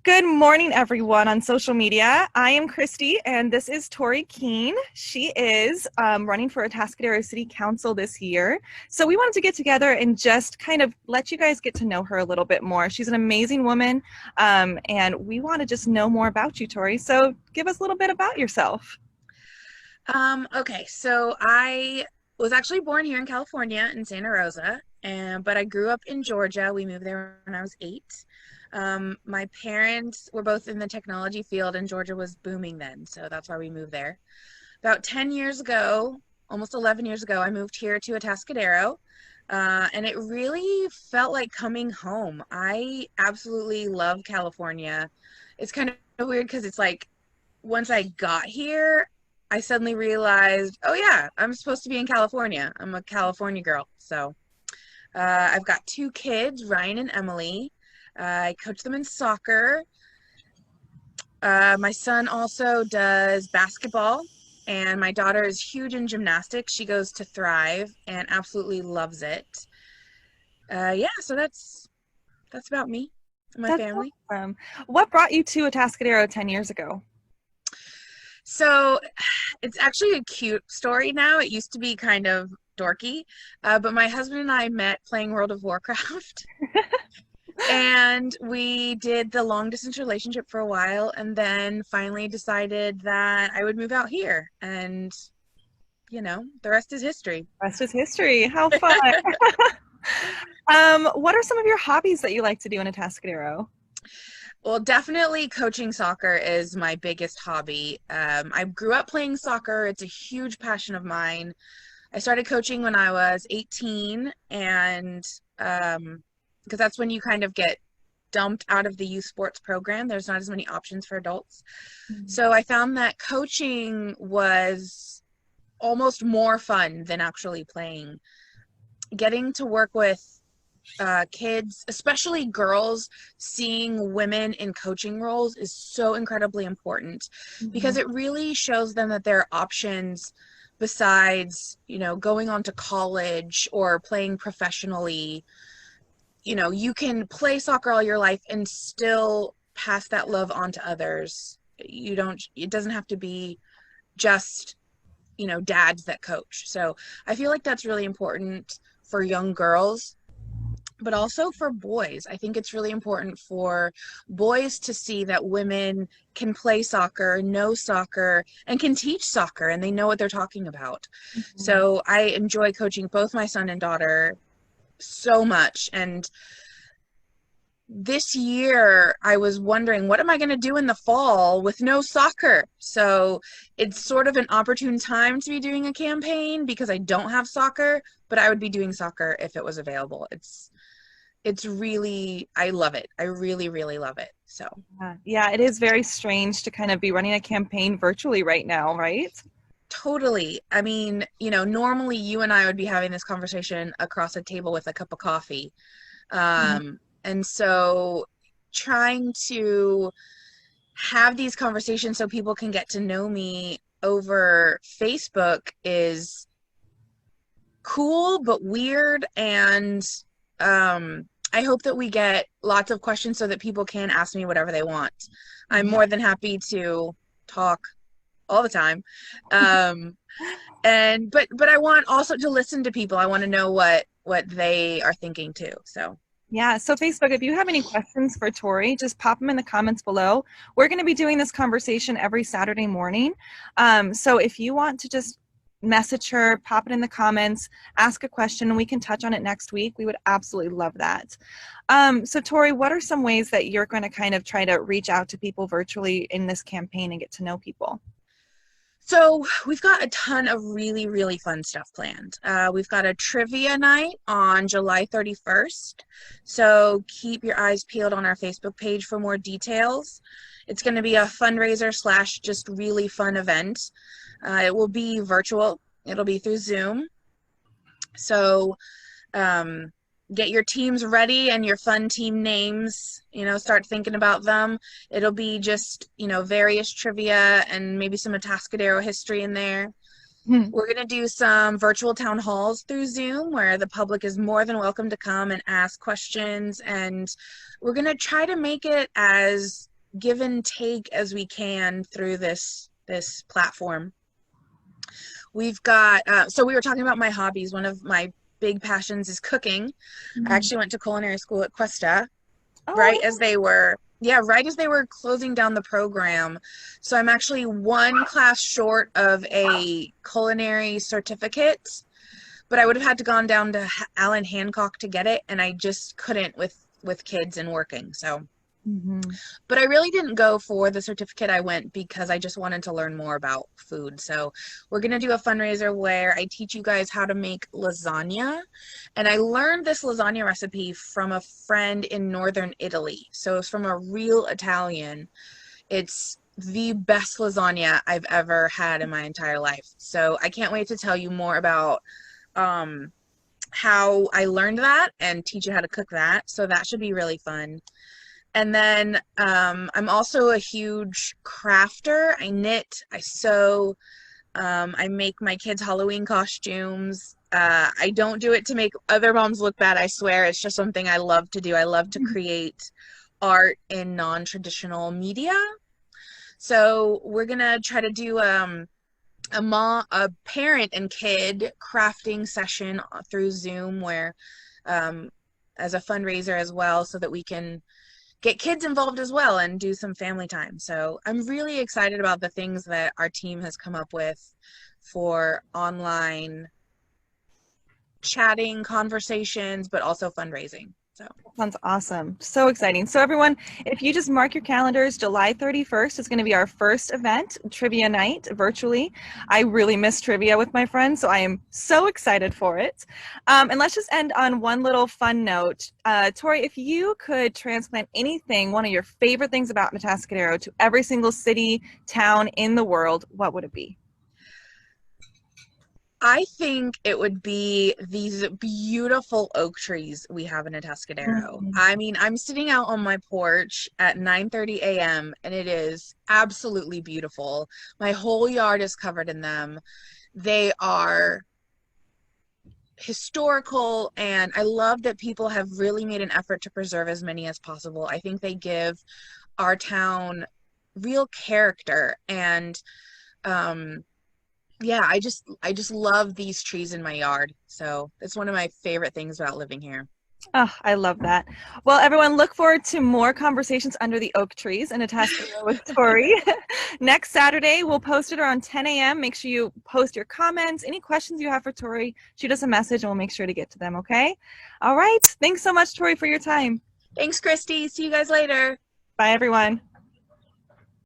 Good morning, everyone on social media. I am Kristie, and this is Tori Keene. She is running for Atascadero City Council this year. So we wanted to get together and just kind of let you guys get to know her a little bit more. She's an amazing woman, and we want to just know more about you, Tori. So give us a little bit about yourself. Okay, so I was actually born here in California in Santa Rosa, but I grew up in Georgia. We moved there when I was 8. My parents were both in the technology field, and Georgia was booming then, so that's why we moved there. About 10 years ago, almost 11 years ago, I moved here to Atascadero, and it really felt like coming home. I absolutely love California. It's kind of weird because it's like once I got here, I suddenly realized, oh yeah, I'm supposed to be in California. I'm a California girl. So I've got 2 kids, Ryan and Emily. I coach them in soccer. My son also does basketball, and my daughter is huge in gymnastics. She goes to Thrive and absolutely loves it. Yeah, so that's about me and my That's family. awesome. What brought you to Atascadero 10 years ago? So it's actually a cute story now. It used to be kind of dorky, but my husband and I met playing World of Warcraft, and we did the long distance relationship for a while, and then finally decided that I would move out here, and the rest is history. Rest is history. How fun. What are some of your hobbies that you like to do in Atascadero? Well, definitely coaching soccer is my biggest hobby. I grew up playing soccer. It's a huge passion of mine. I started coaching when I was 18, and because that's when you kind of get dumped out of the youth sports program. There's not as many options for adults. So I found that coaching was almost more fun than actually playing. Getting to work with kids, especially girls, seeing women in coaching roles is so incredibly important because Mhm. it really shows them that there are options besides, going on to college or playing professionally. You can play soccer all your life and still pass that love on to others. It doesn't have to be just, dads that coach. So I feel like that's really important for young girls, but also for boys. I think it's really important for boys to see that women can play soccer, know soccer, and can teach soccer, and they know what they're talking about. Mhm. So I enjoy coaching both my son and daughter so much. And this year I was wondering, what am I going to do in the fall with no soccer? So it's sort of an opportune time to be doing a campaign because I don't have soccer, but I would be doing soccer if it was available. It's really, I love it. I really, really love it. So Yeah, it is very strange to kind of be running a campaign virtually right now, right? totally. I mean, normally you and I would be having this conversation across a table with a cup of coffee. Mhm. And so trying to have these conversations so people can get to know me over Facebook is cool but weird, and I hope that we get lots of questions so that people can ask me whatever they want. I'm Yeah. more than happy to talk all the time. um and but I want also to listen to people. I want to know what they are thinking too. So Yeah, so Facebook, if you have any questions for Tori, just pop them in the comments below. We're going to be doing this conversation every Saturday morning. So if you want to just message her, pop it in the comments, ask a question, and we can touch on it next week. We would absolutely love that. So Tori, what are some ways that you're going to kind of try to reach out to people virtually in this campaign and get to know people? So we've got a ton of really, really fun stuff planned. We've got a trivia night on July 31st. So keep your eyes peeled on our Facebook page for more details. It's going to be a fundraiser slash just really fun event. It will be virtual. It'll be through Zoom. So um, get your teams ready and your fun team names, start thinking about them. It'll be just, various trivia and maybe some Atascadero history in there. Hmm. We're going to do some virtual town halls through Zoom where the public is more than welcome to come and ask questions. And we're going to try to make it as give and take as we can through this platform. We've got so we were talking about my hobbies. One of my big passions is cooking. I actually went to culinary school at Cuesta right Oh, as they were closing down the program. So I'm actually one class short of a culinary certificate, but I would have had to gone down to Allen Hancock to get it, and I just couldn't with kids and working. So, but I really didn't go for the certificate. I went because I just wanted to learn more about food. So we're going to do a fundraiser where I teach you guys how to make lasagna. And I learned this lasagna recipe from a friend in northern Italy. So it's from a real Italian. It's the best lasagna I've ever had in my entire life. So I can't wait to tell you more about how I learned that and teach you how to cook that. So that should be really fun. And then I'm also a huge crafter. I knit, I sew, I make my kids' Halloween costumes. I don't do it to make other moms look bad, I swear. It's just something I love to do. I love to create art in non-traditional media. So we're going to try to do a parent and kid crafting session through Zoom where as a fundraiser as well, so that we can get kids involved as well and do some family time. So I'm really excited about the things that our team has come up with for online chatting, conversations, but also fundraising. So sounds awesome. So exciting. So everyone, if you just mark your calendars, July 31st is going to be our first event, trivia night, virtually. I really miss trivia with my friends, so I am so excited for it. And let's just end on one little fun note. Tori, if you could transplant anything, one of your favorite things about Atascadero, to every single city, town in the world, what would it be? I think it would be these beautiful oak trees we have in Atascadero. I mean, I'm sitting out on my porch at 9:30 a.m. and it is absolutely beautiful. My whole yard is covered in them. They are historical, and I love that people have really made an effort to preserve as many as possible. I think they give our town real character, and yeah, I just love these trees in my yard. So it's one of my favorite things about living here. Oh, I love that. Well, everyone, look forward to more conversations under the oak trees in Atascadero with Tori. Next Saturday, we'll post it around 10 a.m. Make sure you post your comments, any questions you have for Tori, shoot us a message and we'll make sure to get to them, okay? All right. Thanks so much, Tori, for your time. Thanks, Kristie. See you guys later. Bye, everyone.